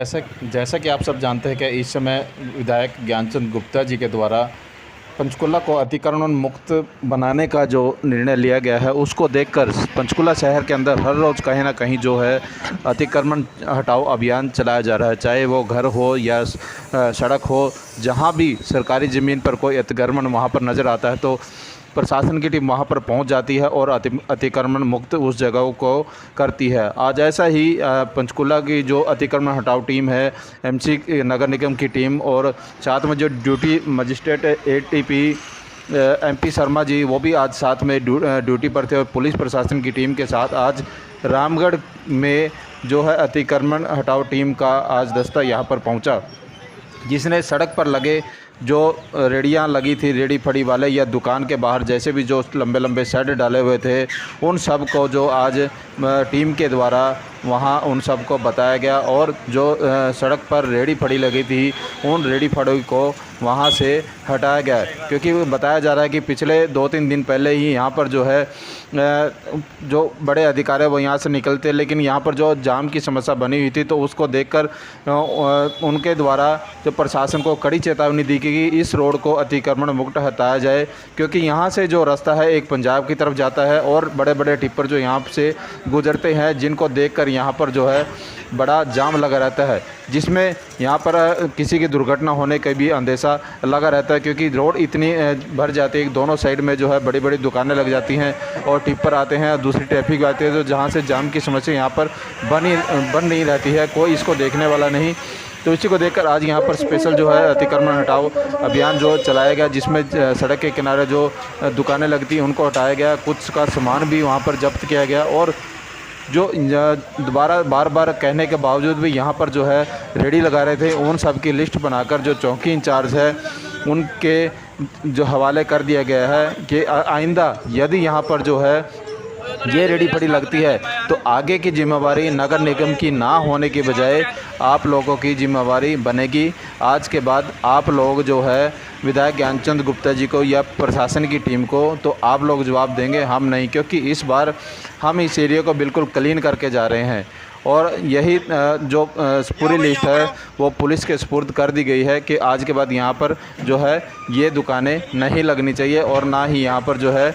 जैसा जैसा कि आप सब जानते हैं कि इस समय विधायक ज्ञानचंद गुप्ता जी के द्वारा पंचकुला को अतिक्रमण मुक्त बनाने का जो निर्णय लिया गया है, उसको देखकर पंचकुला शहर के अंदर हर रोज़ कहीं ना कहीं जो है अतिक्रमण हटाओ अभियान चलाया जा रहा है। चाहे वो घर हो या सड़क हो, जहाँ भी सरकारी ज़मीन पर कोई अतिक्रमण वहाँ पर नज़र आता है तो प्रशासन की टीम वहां पर पहुंच जाती है और अतिक्रमण मुक्त उस जगह को करती है। आज ऐसा ही पंचकुला की जो अतिक्रमण हटाओ टीम है, एमसी नगर निगम की टीम और साथ में जो duty magistrate ATP MP Sharma ji, वो भी आज साथ में ड्यूटी पर थे और पुलिस प्रशासन की टीम के साथ आज रामगढ़ में जो है अतिक्रमण हटाओ टीम का आज दस्ता यहाँ पर पहुँचा, जिसने सड़क पर लगे जो रेडियाँ लगी थी, रेडी फड़ी वाले या दुकान के बाहर जैसे भी जो लंबे लंबे शेड डाले हुए थे, उन सब को जो आज टीम के द्वारा वहाँ उन सब को बताया गया और जो सड़क पर रेडी फड़ी लगी थी उन रेडी फड़ी को वहाँ से हटाया गया। क्योंकि बताया जा रहा है कि पिछले 2-3 दिन पहले ही यहाँ पर जो है जो बड़े अधिकारी वो यहाँ से निकलते, लेकिन यहाँ पर जो जाम की समस्या बनी हुई थी तो उसको देखकर उनके द्वारा जो प्रशासन को कड़ी चेतावनी दी कि इस रोड को अतिक्रमण मुक्त हटाया जाए, क्योंकि यहाँ से जो रास्ता है एक पंजाब की तरफ जाता है और बड़े बड़े टिप्पर जो यहाँ से गुजरते हैं, जिनको देखकर यहाँ पर जो है बड़ा जाम लगा रहता है, जिसमें यहाँ पर किसी की दुर्घटना होने का भी अंदेशा लगा रहता है। क्योंकि रोड इतनी भर जाती है, दोनों साइड में जो है बड़ी बड़ी दुकानें लग जाती हैं और टिप्पर आते हैं, दूसरी ट्रैफिक आती है, तो जहाँ से जाम की समस्या यहाँ पर बन नहीं रहती है, कोई इसको देखने वाला नहीं। तो इसी को देखकर आज यहाँ पर स्पेशल जो है अतिक्रमण हटाओ अभियान जो चलाया गया, जिसमें सड़क के किनारे जो दुकानें लगती हैं उनको हटाया गया, कुछ का सामान भी वहाँ पर जब्त किया गया और जो दोबारा बार बार कहने के बावजूद भी यहाँ पर जो है रेडी लगा रहे थे उन सब की लिस्ट बनाकर जो चौकी इंचार्ज है उनके जो हवाले कर दिया गया है कि आइंदा यदि यहाँ पर जो है ये रेडी फड़ी लगती है तो आगे की जिम्मेवारी नगर निगम की ना होने की बजाय आप लोगों की जिम्मेवारी बनेगी। आज के बाद आप लोग जो है विधायक ज्ञानचंद गुप्ता जी को या प्रशासन की टीम को तो आप लोग जवाब देंगे, हम नहीं, क्योंकि इस बार हम इस एरिया को बिल्कुल क्लीन करके जा रहे हैं और यही जो पूरी लिस्ट है वो पुलिस के सुपुर्द कर दी गई है कि आज के बाद यहाँ पर जो है ये दुकानें नहीं लगनी चाहिए और ना ही यहाँ पर जो है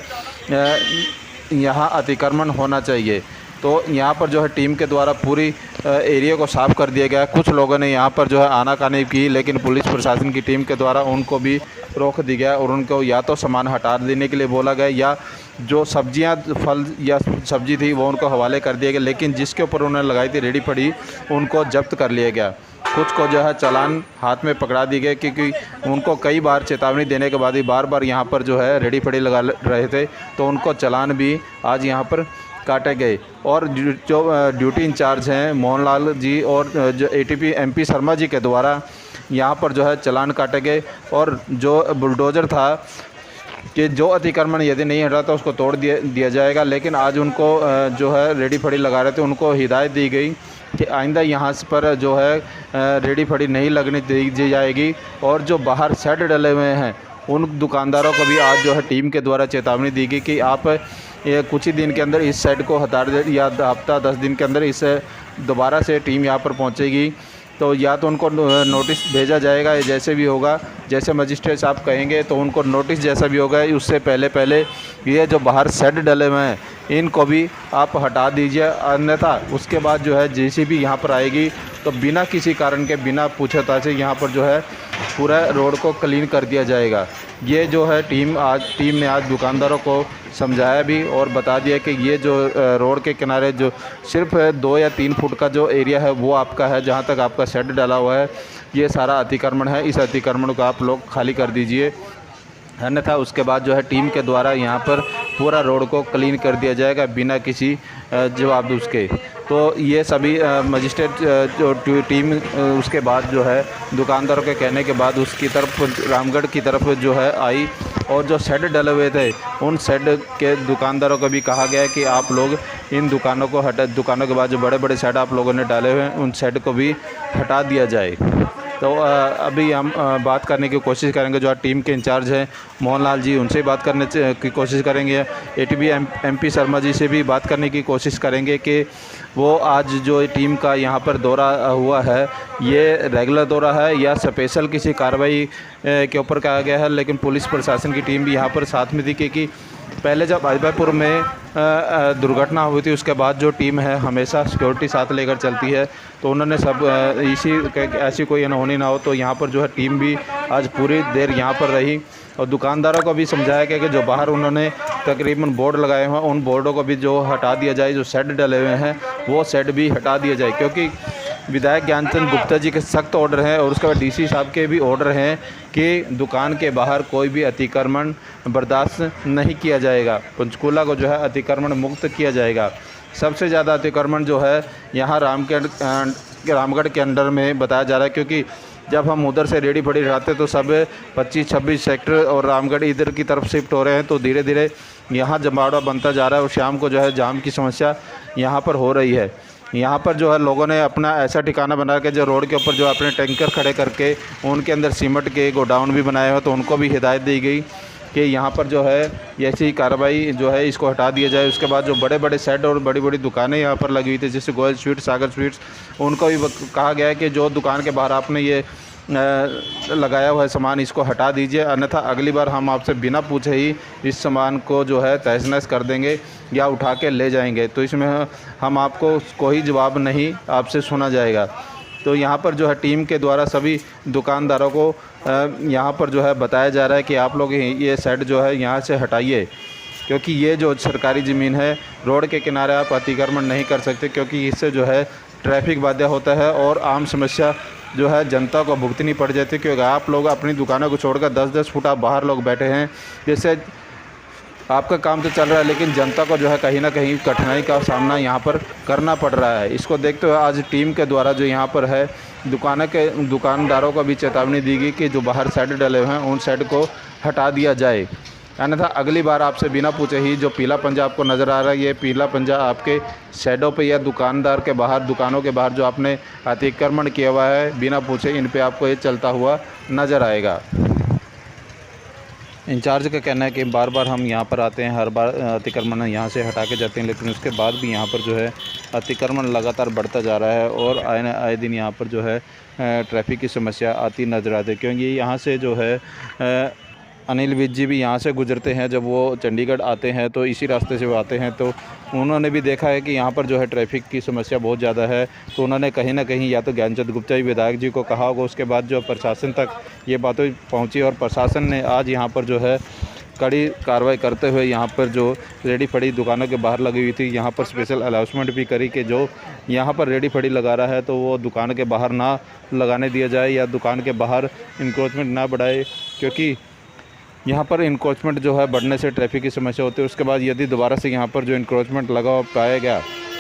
यहाँ अतिक्रमण होना चाहिए। तो यहाँ पर जो है टीम के द्वारा पूरी एरिया को साफ़ कर दिया गया। कुछ लोगों ने यहाँ पर जो है आनाकानी की, लेकिन पुलिस प्रशासन की टीम के द्वारा उनको भी रोक दिया गया और उनको या तो सामान हटा देने के लिए बोला गया या जो सब्जियाँ फल या सब्जी थी वो उनको हवाले कर दिया गया, लेकिन जिसके ऊपर उन्होंने लगाई थी रेडी फड़ी उनको जब्त कर लिया गया। कुछ को जो है चालान हाथ में पकड़ा दी गए, क्योंकि उनको कई बार चेतावनी देने के बाद भी बार बार यहाँ पर जो है रेडी फड़ी लगा रहे थे, तो उनको चालान भी आज यहाँ पर काटे गए। और जो ड्यूटी इंचार्ज हैं मोहनलाल जी और जो एटीपी एमपी शर्मा जी के द्वारा यहाँ पर जो है चालान काटे गए और जो बुलडोज़र था कि जो अतिक्रमण यदि नहीं हटा तो उसको तोड़ दिया जाएगा, लेकिन आज उनको जो है रेडी फड़ी लगा रहे थे उनको हिदायत दी गई कि आइंदा यहाँ पर जो है रेडी फड़ी नहीं लगने दी जाएगी और जो बाहर शेड डले हुए हैं उन दुकानदारों को भी आज जो है टीम के द्वारा चेतावनी दी गई कि आप ये कुछ ही दिन के अंदर इस शेड को हटा दे या हफ्ता 10 दिन के अंदर इस दोबारा से टीम यहाँ पर पहुँचेगी, तो या तो उनको नोटिस भेजा जाएगा या जैसे भी होगा, जैसे मजिस्ट्रेट साहब कहेंगे तो उनको नोटिस जैसा भी होगा उससे पहले ये जो बाहर शेड डले हुए हैं इनको भी आप हटा दीजिए, अन्यथा उसके बाद जो है जेसीबी यहाँ पर आएगी तो बिना किसी कारण के बिना पूछताछ से यहाँ पर जो है पूरा रोड को क्लीन कर दिया जाएगा। ये जो है टीम ने आज दुकानदारों को समझाया भी और बता दिया कि ये जो रोड के किनारे जो सिर्फ 2 या 3 फुट का जो एरिया है वो आपका है, जहाँ तक आपका शेड डाला हुआ है ये सारा अतिक्रमण है, इस अतिक्रमण को आप लोग खाली कर दीजिए, अन्यथा उसके बाद जो है टीम के द्वारा यहाँ पर पूरा रोड को क्लीन कर दिया जाएगा बिना किसी जवाब उसके। तो ये सभी मजिस्ट्रेट जो टीम उसके बाद जो है दुकानदारों के कहने के बाद उसकी तरफ रामगढ़ की तरफ जो है आई और जो शेड डले हुए थे उन शेड के दुकानदारों को भी कहा गया है कि आप लोग इन दुकानों को दुकानों के बाद जो बड़े बड़े शेड आप लोगों ने डाले हुए हैं उन शेड को भी हटा दिया जाए। तो अभी हम बात करने की कोशिश करेंगे जो टीम के इंचार्ज हैं मोहन लाल जी, उनसे बात करने की कोशिश करेंगे। एटीबी एमपी शर्मा जी से भी बात करने की कोशिश करेंगे कि वो आज जो टीम का यहाँ पर दौरा हुआ है ये रेगुलर दौरा है या स्पेशल किसी कार्रवाई के ऊपर कहा गया है। लेकिन पुलिस प्रशासन की टीम भी यहाँ पर साथ में थी, क्योंकि पहले जब अजयपुर में दुर्घटना हुई थी उसके बाद जो टीम है हमेशा सिक्योरिटी साथ लेकर चलती है, तो उन्होंने सब ऐसी कोई अनहोनी ना हो तो यहाँ पर जो है टीम भी आज पूरी देर यहाँ पर रही और दुकानदारों को भी समझाया गया कि जो बाहर उन्होंने तकरीबन बोर्ड लगाए हुए हैं उन बोर्डों को भी जो हटा दिया जाए, जो शेड डले हुए हैं वो शेड भी हटा दिया जाए, क्योंकि विधायक ज्ञानचंद गुप्ता जी के सख्त ऑर्डर हैं और उसके बाद डीसी साहब के भी ऑर्डर हैं कि दुकान के बाहर कोई भी अतिक्रमण बर्दाश्त नहीं किया जाएगा। पंचकूला को जो है अतिक्रमण मुक्त किया जाएगा। सबसे ज़्यादा अतिक्रमण जो है यहाँ रामगढ़ के अंडर में बताया जा रहा है, क्योंकि जब हम उधर से रेडी फड़ी हटाते तो सब 25-26 सेक्टर और रामगढ़ इधर की तरफ शिफ्ट हो रहे हैं, तो धीरे धीरे यहाँ जमावड़ा बनता जा रहा है और शाम को जो है जाम की समस्या यहाँ पर हो रही है। यहाँ पर जो है लोगों ने अपना ऐसा ठिकाना बना के जो रोड के ऊपर जो अपने टैंकर खड़े करके उनके अंदर सीमेंट के गोडाउन भी बनाए हुए, तो उनको भी हिदायत दी गई कि यहाँ पर जो है ऐसी कार्रवाई जो है इसको हटा दिया जाए। उसके बाद जो बड़े बड़े सेट और बड़ी बड़ी दुकानें यहाँ पर लगी हुई थी जैसे गोयल स्वीट्स, सागर स्वीट्स, उनको भी कहा गया है कि जो दुकान के बाहर आपने ये लगाया हुआ है सामान इसको हटा दीजिए, अन्यथा अगली बार हम आपसे बिना पूछे ही इस सामान को जो है तहस नहस कर देंगे या उठा के ले जाएंगे, तो इसमें हम आपको कोई जवाब नहीं आपसे सुना जाएगा। तो यहाँ पर जो है टीम के द्वारा सभी दुकानदारों को यहाँ पर जो है बताया जा रहा है कि आप लोग ये सेट जो है यहाँ से हटाइए, क्योंकि ये जो सरकारी ज़मीन है रोड के किनारे आप अतिक्रमण नहीं कर सकते, क्योंकि इससे जो है ट्रैफिक बाधा होता है और आम समस्या जो है जनता को भुगतनी पड़ जाती है। क्योंकि आप लोग अपनी दुकानों को छोड़कर 10-10 फुट आप बाहर लोग बैठे हैं, जैसे आपका काम तो चल रहा है लेकिन जनता को जो है कहीं ना कहीं कठिनाई का सामना यहाँ पर करना पड़ रहा है। इसको देखते हुए आज टीम के द्वारा जो यहाँ पर है दुकानदारों को भी चेतावनी दी गई कि जो बाहर शेड डले हुए हैं उन शेड को हटा दिया जाए, अन्यथा अगली बार आपसे बिना पूछे ही जो पीला पंजा आपको नज़र आ रहा है ये पीला पंजा आपके शेडों पे या दुकानदार के बाहर दुकानों के बाहर जो आपने अतिक्रमण किया हुआ है बिना पूछे इन पे आपको ये चलता हुआ नज़र आएगा। इंचार्ज का कहना है कि बार बार हम यहाँ पर आते हैं, हर बार अतिक्रमण यहाँ से हटा के जाते हैं, लेकिन उसके बाद भी यहाँ पर जो है अतिक्रमण लगातार बढ़ता जा रहा है और आए दिन यहाँ पर जो है ट्रैफिक की समस्या आती नज़र आती है। क्योंकि यहाँ से जो है अनिल विज जी भी यहाँ से गुजरते हैं, जब वो चंडीगढ़ आते हैं तो इसी रास्ते से वो आते हैं, तो उन्होंने भी देखा है कि यहाँ पर जो है ट्रैफिक की समस्या बहुत ज़्यादा है। तो उन्होंने कहीं ना कहीं या तो ज्ञानचंद गुप्ता जी विधायक जी को कहा होगा, उसके बाद जो प्रशासन तक ये बातें पहुँची और प्रशासन ने आज यहाँ पर जो है कड़ी कार्रवाई करते हुए यहाँ पर जो रेडी फड़ी दुकानों के बाहर लगी हुई थी यहाँ पर स्पेशल अनाउंसमेंट भी करी कि जो यहाँ पर रेडी फड़ी लगा रहा है तो वो दुकान के बाहर ना लगाने दिया जाए या दुकान के बाहर इंक्रोचमेंट ना बढ़ाए, क्योंकि यहाँ पर इंक्रोचमेंट जो है बढ़ने से ट्रैफिक की समस्या होती है। उसके बाद यदि दोबारा से यहाँ पर जो इंक्रोचमेंट लगा पाया गया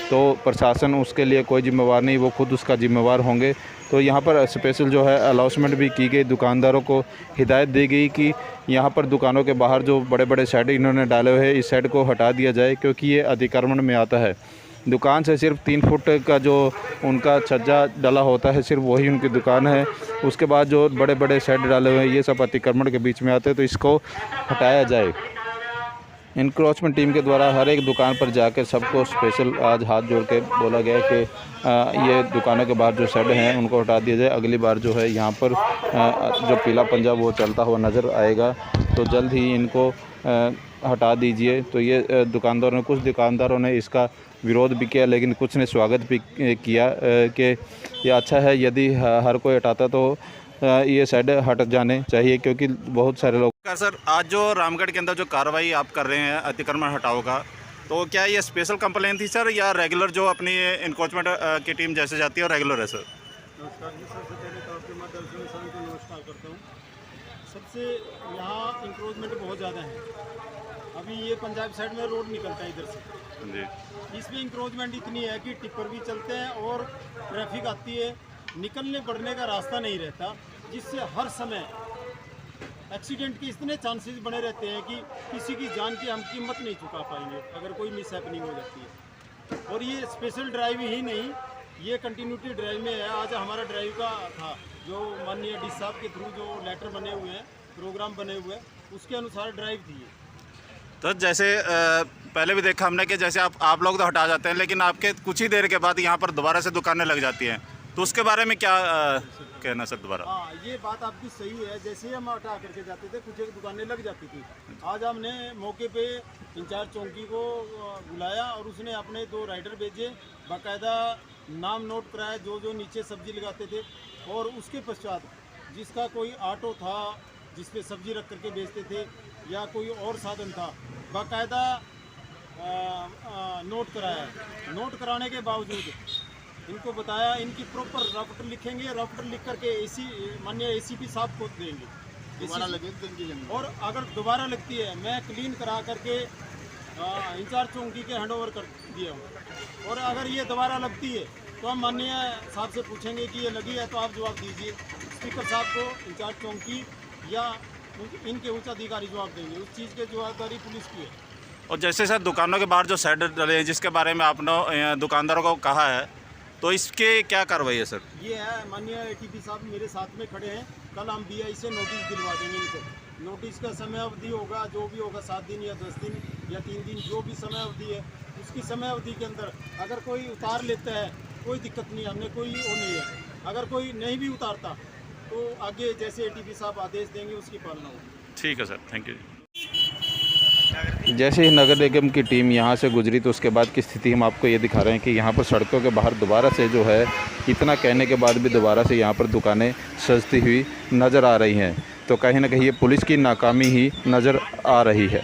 तो प्रशासन उसके लिए कोई जिम्मेवार नहीं, वो खुद उसका जिम्मेवार होंगे। तो यहाँ पर स्पेशल जो है अनाउंसमेंट भी की गई, दुकानदारों को हिदायत दी गई कि यहाँ पर दुकानों के बाहर जो बड़े बड़े शेड इन्होंने डाले हुए हैं इस शेड को हटा दिया जाए, क्योंकि ये अतिक्रमण में आता है। दुकान से सिर्फ 3 फुट का जो उनका छज्जा डला होता है सिर्फ वही उनकी दुकान है, उसके बाद जो बड़े बड़े शेड डाले हुए हैं ये सब अतिक्रमण के बीच में आते हैं, तो इसको हटाया जाए। इंक्रोचमेंट टीम के द्वारा हर एक दुकान पर जाकर सबको स्पेशल आज हाथ जोड़ के बोला गया कि ये दुकानों के बाहर जो शेड हैं उनको हटा दिया जाए। अगली बार जो है यहाँ पर जो पीला पंजा वो चलता हुआ नज़र आएगा तो जल्द ही इनको हटा दीजिए। तो ये कुछ दुकानदारों ने इसका विरोध भी किया, लेकिन कुछ ने स्वागत भी किया कि ये अच्छा है, यदि हर कोई हटाता तो ये शेड हट जाने चाहिए, क्योंकि बहुत सारे लोग। सर, आज जो रामगढ़ के अंदर जो कार्रवाई आप कर रहे हैं अतिक्रमण हटाओ का, तो क्या ये स्पेशल कंप्लेन थी सर या रेगुलर जो अपनी इंक्रोचमेंट की टीम जैसे जाती है और रेगुलर है सर? नमस्कार जी, सबसे पहले तो आपके माध्यम से सभी को नमस्कार करता हूँ। सबसे यहाँ इंक्रोचमेंट बहुत ज़्यादा है। अभी ये पंजाब साइड में रोड निकलता है इधर से जी, इसमें इंक्रोचमेंट इतनी है कि टिप्पर भी चलते हैं और ट्रैफिक आती है, निकलने बढ़ने का रास्ता नहीं रहता, जिससे हर समय एक्सीडेंट के इतने चांसेस बने रहते हैं कि किसी की जान की हम कीमत नहीं चुका पाएंगे अगर कोई मिस हैपनिंग हो जाती है। और ये स्पेशल ड्राइव ही नहीं, ये कंटिन्यूटी ड्राइव में है। आज हमारा ड्राइव का था जो माननीय डी साहब के थ्रू जो लेटर बने हुए हैं, प्रोग्राम बने हुए हैं, उसके अनुसार ड्राइव थी ये। तो जैसे पहले भी देखा हमने कि जैसे आप लोग तो हटा जाते हैं, लेकिन आपके कुछ ही देर के बाद यहाँ पर दोबारा से दुकानें लग जाती हैं, तो उसके बारे में क्या कहना सर दोबारा? हाँ, ये बात आपकी सही है। जैसे ही हम हटा करके जाते थे कुछ एक दुकानें लग जाती थी। आज हमने मौके पे इंचार्ज चौकी को बुलाया और उसने अपने 2 राइडर भेजे, बाकायदा नाम नोट कराया जो जो नीचे सब्जी लगाते थे, और उसके पश्चात जिसका कोई ऑटो था जिस पे सब्जी रख करके बेचते थे या कोई और साधन था, बाकायदा नोट कराया। नोट कराने के बावजूद इनको बताया इनकी प्रॉपर रफ्ट लिखेंगे, रफ्ट लिख करके माननीय एसीपी साहब को देंगे, दोबारा लगे और अगर दोबारा लगती है मैं क्लीन करा करके इंचार्ज चौकी के हैंड ओवर कर दिया हूँ। और अगर ये दोबारा लगती है तो हम माननीय साहब से पूछेंगे कि ये लगी है तो आप जवाब दीजिए। स्पीकर साहब को इंचार्ज चौकी या इनके उच्च अधिकारी जवाब देंगे। उस चीज़ की जवाबदारी पुलिस की है। और जैसे सर दुकानों के बाहर जो शेड डले हैं जिसके बारे में आपने दुकानदारों को कहा है, तो इसके क्या कार्रवाई है सर? ये है माननीय एटीपी साहब मेरे साथ में खड़े हैं, कल हम बीआई से नोटिस दिलवा देंगे इनको। नोटिस का समय अवधि होगा जो भी होगा 7 दिन या 10 दिन या 3 दिन, जो भी समय अवधि है उसकी समय अवधि के अंदर अगर कोई उतार लेता है कोई दिक्कत नहीं, हमने कोई वो नहीं है। अगर कोई नहीं भी उतारता तो आगे जैसे एटीपी साहब आदेश देंगे उसकी पालना होगी। ठीक है सर, थैंक यू। जैसे ही नगर निगम की टीम यहाँ से गुजरी तो उसके बाद की स्थिति हम आपको ये दिखा रहे हैं कि यहाँ पर सड़कों के बाहर दोबारा से जो है इतना कहने के बाद भी दोबारा से यहाँ पर दुकानें सजती हुई नज़र आ रही हैं। तो कहीं ना कहीं ये पुलिस की नाकामी ही नज़र आ रही है।